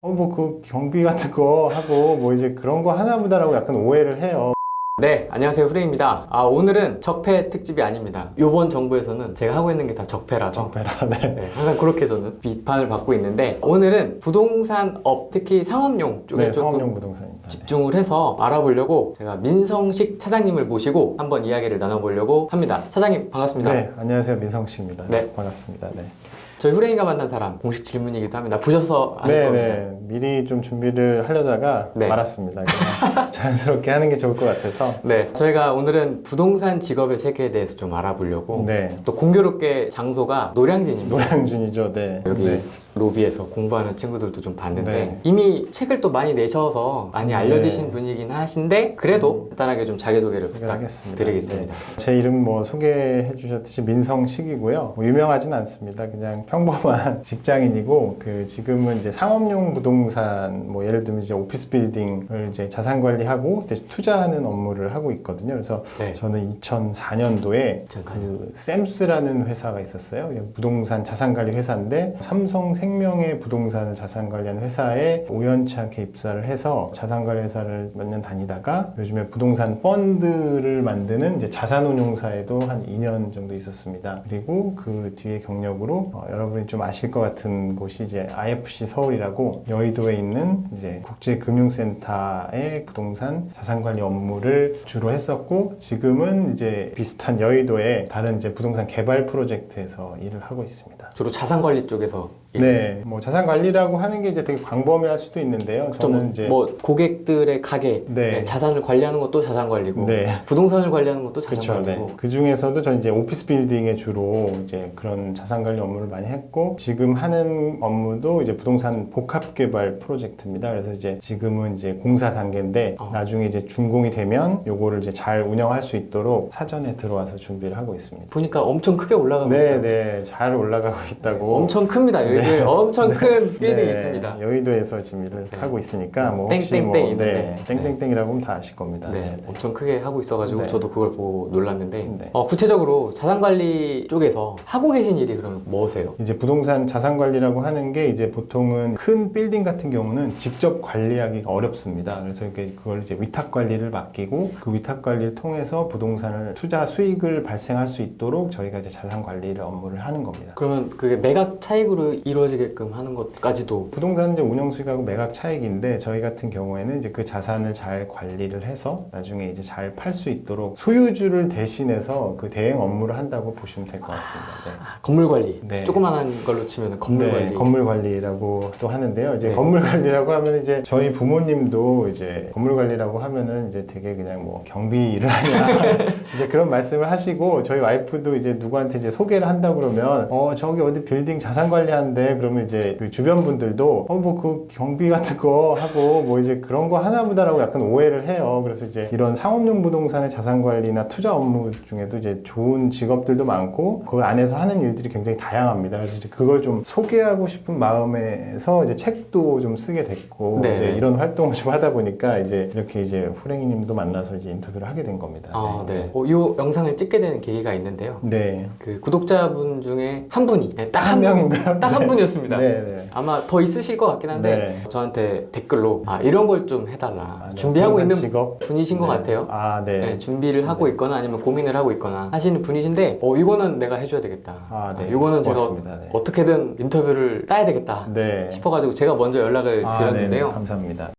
뭐 그 경비 같은 거 하고 뭐 이제 그런 거 하나 보다라고 약간 오해를 해요. 네, 안녕하세요. 후레입니다. 오늘은 적폐 특집이 아닙니다. 요번 정부에서는 제가 하고 있는 게 다 적폐라서 적배라. 네. 네, 항상 그렇게 저는 비판을 받고 있는데 오늘은 부동산업, 특히 상업용 쪽에 네, 조금 상업용 부동산입니다. 집중을 해서 알아보려고 제가 민성식 차장님을 모시고 한번 이야기를 나눠보려고 합니다. 차장님 반갑습니다. 네, 안녕하세요. 민성 씨입니다. 네. 반갑습니다. 네. 저희 후레이가 만난 사람 공식 질문이기도 합니다. 보셔서 아실 네, 겁니다. 네. 미리 좀 준비를 하려다가 네. 말았습니다. 그냥 자연스럽게 하는 게 좋을 것 같아서. 네, 저희가 오늘은 부동산 직업의 세계에 대해서 좀 알아보려고 네. 또 공교롭게 장소가 노량진입니다. 노량진이죠. 네. 여기 네. 로비에서 공부하는 친구들도 좀 봤는데 네. 이미 책을 또 많이 내셔서 많이 알려지신 네. 분이긴 하신데 그래도 간단하게 좀 자기소개를 소개하겠습니다. 부탁드리겠습니다. 네. 제 이름 뭐 소개해 주셨듯이 민성식이고요. 뭐 유명하진 않습니다. 그냥 평범한 직장인이고 지금은 이제 상업용 부동산 뭐 예를 들면 이제 오피스 빌딩을 이제 자산 관리하고 대신 투자하는 업무를 하고 있거든요. 그래서 네. 저는 2004년도에 2004년. 그 샘스라는 회사가 있었어요. 부동산 자산 관리 회사인데 삼성생명의 부동산을 자산 관리하는 회사에 우연치 않게 입사를 해서 자산 관리 회사를 몇 년 다니다가 요즘에 부동산 펀드를 만드는 이제 자산운용사에도 한 2년 정도 있었습니다. 그리고 그 뒤에 경력으로 여러분이 좀 아실 것 같은 곳이 이제 IFC 서울이라고 여의도에 있는 이제 국제금융센터의 부동산 자산 관리 업무를 주로 했었고 지금은 이제 비슷한 여의도의 다른 이제 부동산 개발 프로젝트에서 일을 하고 있습니다. 주로 자산관리 쪽에서 네, 뭐 자산 관리라고 하는 게 이제 되게 광범위할 수도 있는데요. 저는 이제 뭐 고객들의 가게, 네. 자산을 관리하는 것도 자산관리고 네. 부동산을 관리하는 것도 그렇죠. 자산관리고 네. 그 중에서도 저는 이제 오피스 빌딩에 주로 이제 그런 자산 관리 업무를 많이 했고 지금 하는 업무도 이제 부동산 복합 개발 프로젝트입니다. 그래서 이제 지금은 이제 공사 단계인데 나중에 이제 준공이 되면 요거를 이제 잘 운영할 수 있도록 사전에 들어와서 준비를 하고 있습니다. 보니까 엄청 크게 올라가고 네, 있다. 네, 잘 올라가고 있다고. 엄청 큽니다. 여기에 엄청 큰 빌딩이 네, 있습니다. 여의도에서 지금 일을 네. 하고 있으니까 뭐 혹시 땡땡땡 뭐 있는데. 땡땡땡이라고 하면 다 아실 겁니다. 네, 네. 엄청 크게 하고 있어가지고 네. 저도 그걸 보고 놀랐는데 네. 구체적으로 자산관리 쪽에서 하고 계신 일이 그러면 뭐세요? 이제 부동산 자산 관리라고 하는 게 이제 보통은 큰 빌딩 같은 경우는 직접 관리하기가 어렵습니다. 그래서 그걸 이제 위탁 관리를 맡기고 그 위탁 관리를 통해서 부동산을 투자 수익을 발생할 수 있도록 저희가 이제 자산 관리를 업무를 하는 겁니다. 그러면 그게 매각 차익으로 이루어지게끔 하는 것까지도 부동산은 이제 운영 수익하고 매각 차익인데 저희 같은 경우에는 이제 그 자산을 잘 관리를 해서 나중에 이제 잘 팔 수 있도록 소유주를 대신해서 그 대행 업무를 한다고 보시면 될 것 같습니다. 네. 건물 관리, 네. 조그만한 걸로 치면 건물 네, 관리. 건물 관리라고 또 하는데요. 이제 네. 건물 관리라고 하면 이제 저희 부모님도 이제 건물 관리라고 하면은 이제 되게 그냥 뭐 경비 일을 하냐 이제 그런 말씀을 하시고 저희 와이프도 이제 누구한테 이제 소개를 한다 그러면 저기 어디 빌딩 자산 관리하는데 그러면 이제 그 주변 분들도 뭐 그 경비 같은 거 하고 뭐 이제 그런 거 하나 보다라고 약간 오해를 해요. 그래서 이제 이런 상업용 부동산의 자산 관리나 투자 업무 중에도 이제 좋은 직업들도 많고 그 안에서 하는 일들이 굉장히 다양합니다. 그래서 이제 그걸 좀 소개하고 싶은 마음에서 이제 책도 좀 쓰게 됐고 네. 이제 이런 활동을 좀 하다 보니까 이제 이렇게 이제 후랭이님도 만나서 이제 인터뷰를 하게 된 겁니다. 네. 이 영상을 찍게 되는 계기가 있는데요. 네. 그 구독자분 중에 한 분이 딱 한 명인가요? 딱 한 분이었습니다. 네, 네. 아마 더 있으실 것 같긴 한데 네. 저한테 댓글로 이런 걸 좀 해달라 네. 준비하고 있는 직업? 분이신 것 네. 같아요. 네. 네, 준비를 하고 있거나 아니면 고민을 하고 있거나 하시는 분이신데 이거는 내가 해줘야 되겠다. 네. 이거는 제가 고맙습니다. 네. 어떻게든 인터뷰를 따야 되겠다 네. 싶어가지고 제가 먼저 연락을 드렸는데요. 네네. 감사합니다.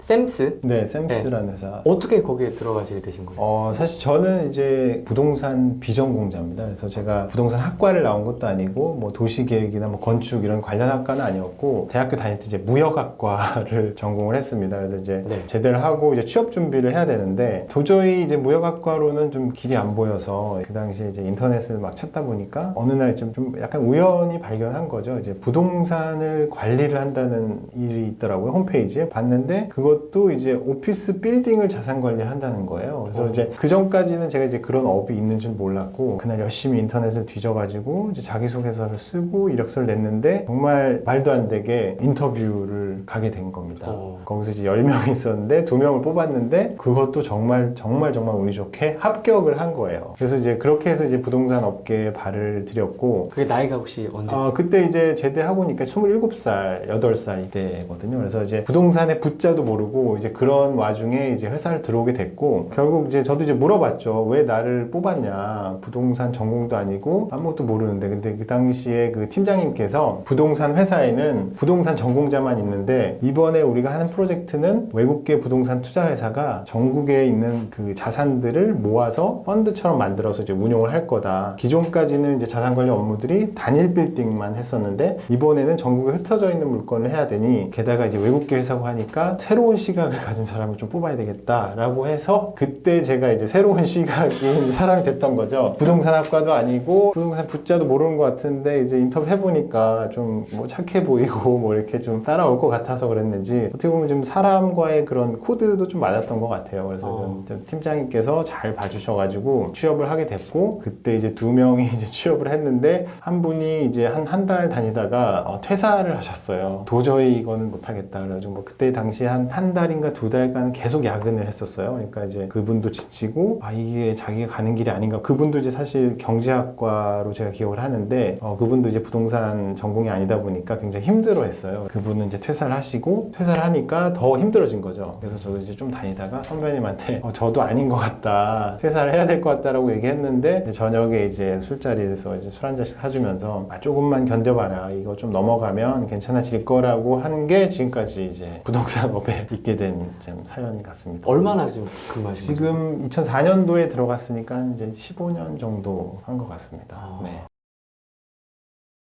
샘스? 네, 샘스라는 회사. 어떻게 거기에 들어가시게 되신 거예요? 사실 저는 이제 부동산 비전 공자입니다. 그래서 제가 부동산 학과를 나온 것도 아니고 뭐 도시계획이나 뭐 건축 이런 관련 학과는 아니었고 대학교 다닐 때 이제 무역학과를 전공을 했습니다. 그래서 이제 네. 제대를 하고 이제 취업 준비를 해야 되는데 도저히 이제 무역학과로는 좀 길이 안 보여서 그 당시에 이제 인터넷을 막 찾다 보니까 어느 날 좀 약간 우연히 발견한 거죠. 이제 부동산을 관리를 한다는 일이 있더라고요. 홈페이지에 봤는데 그걸 그것도 이제 오피스 빌딩을 자산 관리를 한다는 거예요. 그래서 이제 그 전까지는 제가 이제 그런 업이 있는 줄 몰랐고 그날 열심히 인터넷을 뒤져가지고 이제 자기소개서를 쓰고 이력서를 냈는데 정말 말도 안 되게 인터뷰를 가게 된 겁니다. 거기서 이제 10명이 있었는데 2명을 뽑았는데 그것도 정말 운이 좋게 합격을 한 거예요. 그래서 이제 그렇게 해서 이제 부동산 업계에 발을 들였고 그게 나이가 혹시 언제? 그때 이제 제대하고 니까 27살, 8살 이때거든요. 그래서 이제 부동산의 부자도 모르고 이제 그런 와중에 이제 회사를 들어오게 됐고 결국 이제 저도 이제 물어봤죠. 왜 나를 뽑았냐. 부동산 전공도 아니고 아무것도 모르는데 근데 그 당시에 그 팀장님께서 부동산 회사에는 부동산 전공자만 있는데 이번에 우리가 하는 프로젝트는 외국계 부동산 투자 회사가 전국에 있는 그 자산들을 모아서 펀드처럼 만들어서 이제 운용을 할 거다. 기존까지는 이제 자산 관리 업무들이 단일 빌딩만 했었는데 이번에는 전국에 흩어져 있는 물건을 해야 되니 게다가 이제 외국계 회사고 하니까 새로운 시각을 가진 사람을 좀 뽑아야 되겠다라고 해서 그때 제가 이제 새로운 시각인 사람이 됐던 거죠. 부동산 학과도 아니고 부동산 부자도 모르는 것 같은데 이제 인터뷰 해보니까 좀 뭐 착해 보이고 뭐 이렇게 좀 따라올 것 같아서 그랬는지 어떻게 보면 좀 사람과의 그런 코드도 좀 맞았던 것 같아요. 그래서 좀 팀장님께서 잘 봐주셔가지고 취업을 하게 됐고 그때 이제 2명이 이제 취업을 했는데 한 분이 이제 한 달 다니다가 퇴사를 하셨어요. 도저히 이거는 못하겠다. 그래가지고 뭐 그때 당시 한 달인가 2달간 계속 야근을 했었어요. 그러니까 이제 그분도 지치고 이게 자기가 가는 길이 아닌가. 그분도 이제 사실 경제학과로 제가 기억을 하는데 그분도 이제 부동산 전공이 아니다 보니까 굉장히 힘들어 했어요. 그분은 이제 퇴사를 하시고 퇴사를 하니까 더 힘들어진 거죠. 그래서 저도 이제 좀 다니다가 선배님한테 저도 아닌 것 같다. 퇴사를 해야 될 것 같다라고 얘기했는데 이제 저녁에 이제 술자리에서 이제 술 한 잔씩 사주면서 조금만 견뎌봐라. 이거 좀 넘어가면 괜찮아질 거라고 한 게 지금까지 이제 부동산 업에 있게 된 사연 같습니다. 얼마나 지금 근무하신 거죠? 지금 2004년도에 들어갔으니까 이제 15년 정도 한 것 같습니다. 네.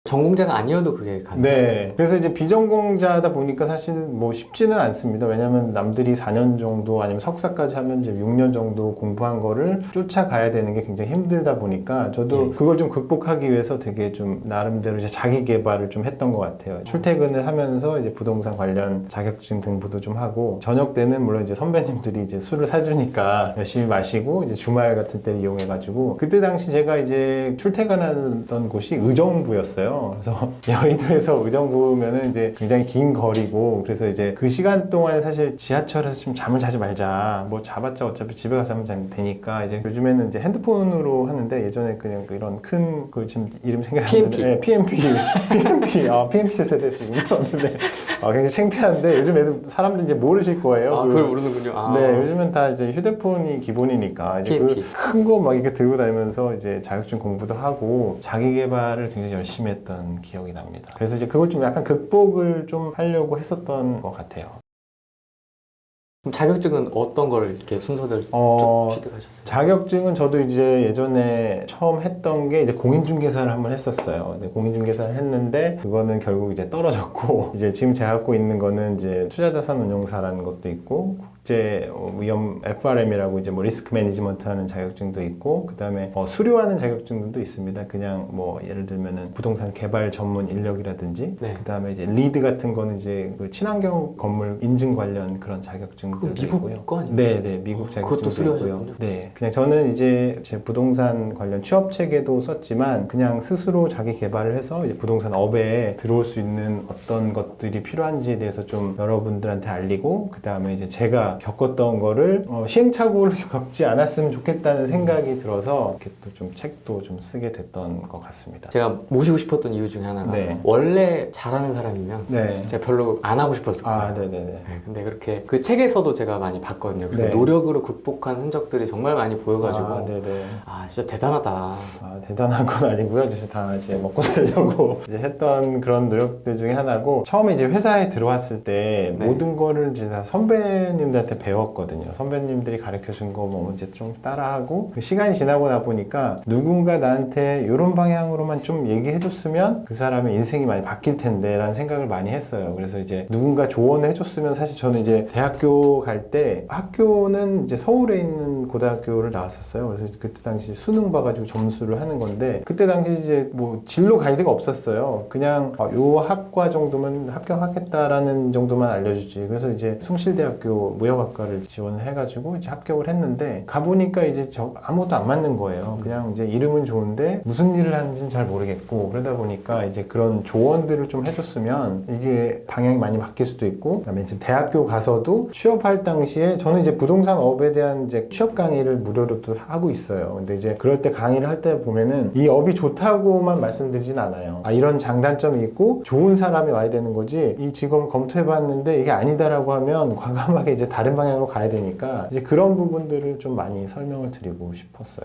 전공자가 아니어도 그게 가능해요? 네. 그래서 이제 비전공자다 보니까 사실 뭐 쉽지는 않습니다. 왜냐하면 남들이 4년 정도 아니면 석사까지 하면 이제 6년 정도 공부한 거를 쫓아가야 되는 게 굉장히 힘들다 보니까 저도 그걸 좀 극복하기 위해서 되게 좀 나름대로 이제 자기 개발을 좀 했던 것 같아요. 출퇴근을 하면서 이제 부동산 관련 자격증 공부도 좀 하고 저녁 때는 물론 이제 선배님들이 이제 술을 사주니까 열심히 마시고 이제 주말 같은 때를 이용해가지고 그때 당시 제가 이제 출퇴근하던 곳이 의정부였어요. 그래서 여의도에서 의정부면은 이제 굉장히 긴 거리고 그래서 이제 그 시간 동안 사실 지하철에서 좀 잠을 자지 말자 뭐 자봤자 어차피 집에 가서 하면 되니까 이제 요즘에는 이제 핸드폰으로 하는데 예전에 그냥 이런 큰 그 지금 이름 생각이 안 나는데 네, PMP 세대시군요. 근데 굉장히 창피한데 요즘 애들 사람들 이제 모르실 거예요. 그걸 모르는군요. 네, 요즘은 다 이제 휴대폰이 기본이니까 이제 PMP. 그 큰 거 막 이렇게 들고 다니면서 이제 자격증 공부도 하고 자기 개발을 굉장히 열심히 했던 기억이 납니다. 그래서 이제 그걸 좀 약간 극복을 좀 하려고 했었던 것 같아요. 그럼 자격증은 어떤 걸 이렇게 순서대로 쭉 취득하셨어요? 자격증은 저도 이제 예전에 처음 했던 게 이제 공인중개사를 한번 했었어요. 근데 공인중개사를 했는데 그거는 결국 이제 떨어졌고 이제 지금 제가 갖고 있는 거는 이제 투자자산운용사라는 것도 있고 국제 위험 FRM이라고 이제 뭐 리스크 매니지먼트 하는 자격증도 있고 그다음에 수료하는 자격증도 있습니다. 그냥 뭐 예를 들면은 부동산 개발 전문 인력이라든지 그다음에 이제 리드 같은 거는 이제 그 친환경 건물 인증 관련 그런 자격증 그거 미국 거 아니에요? 네, 미국 자격증도 그것도 수료하셨군요. 네, 그냥 저는 이제 제 부동산 관련 취업 체계도 썼지만 그냥 스스로 자기 개발을 해서 이제 부동산 업에 들어올 수 있는 어떤 것들이 필요한지에 대해서 좀 여러분들한테 알리고 그 다음에 이제 제가 겪었던 거를 시행착오를 겪지 않았으면 좋겠다는 생각이 들어서 이렇게 또 좀 책도 좀 쓰게 됐던 것 같습니다. 제가 모시고 싶었던 이유 중에 하나가 원래 잘하는 사람이면 제가 별로 안 하고 싶었어요. 네네네. 근데 그렇게 그 책에서도 제가 많이 봤거든요. 그래서 노력으로 극복한 흔적들이 정말 많이 보여가지고 진짜 대단하다. 대단한 건 아니고요. 이제 다 이제 먹고 살려고 이제 했던 그런 노력들 중에 하나고 처음에 이제 회사에 들어왔을 때 모든 거를 이제 다 선배님들한테 선배님들한테 배웠거든요. 선배님들이 가르쳐준 거 뭐 이제 좀 따라하고 시간이 지나고 나 보니까 누군가 나한테 이런 방향으로만 좀 얘기해줬으면 그 사람의 인생이 많이 바뀔 텐데 라는 생각을 많이 했어요. 그래서 이제 누군가 조언을 해줬으면 사실 저는 이제 대학교 갈 때 학교는 이제 서울에 있는 고등학교를 나왔었어요. 그래서 그때 당시 수능 봐가지고 점수를 하는 건데 그때 당시 이제 뭐 진로 가이드가 없었어요. 그냥 요 학과 정도면 합격하겠다라는 정도만 알려주지. 그래서 이제 숭실대학교 무역학과를 지원을 해가지고 이제 합격을 했는데 가보니까 이제 아무것도 안 맞는 거예요. 그냥 이제 이름은 좋은데 무슨 일을 하는지는 잘 모르겠고 그러다 보니까 이제 그런 조언들을 좀 해줬으면 이게 방향이 많이 바뀔 수도 있고 그다음에 이제 대학교 가서도 취업할 당시에 저는 이제 부동산 업에 대한 이제 취업 강의를 무료로도 하고 있어요. 근데 이제 그럴 때 강의를 할 때 보면은 이 업이 좋다고만 말씀드리진 않아요. 이런 장단점이 있고 좋은 사람이 와야 되는 거지 이 직업을 검토해봤는데 이게 아니다라고 하면 과감하게 이제 다른 방향으로 가야 되니까 이제 그런 부분들을 좀 많이 설명을 드리고 싶었어요.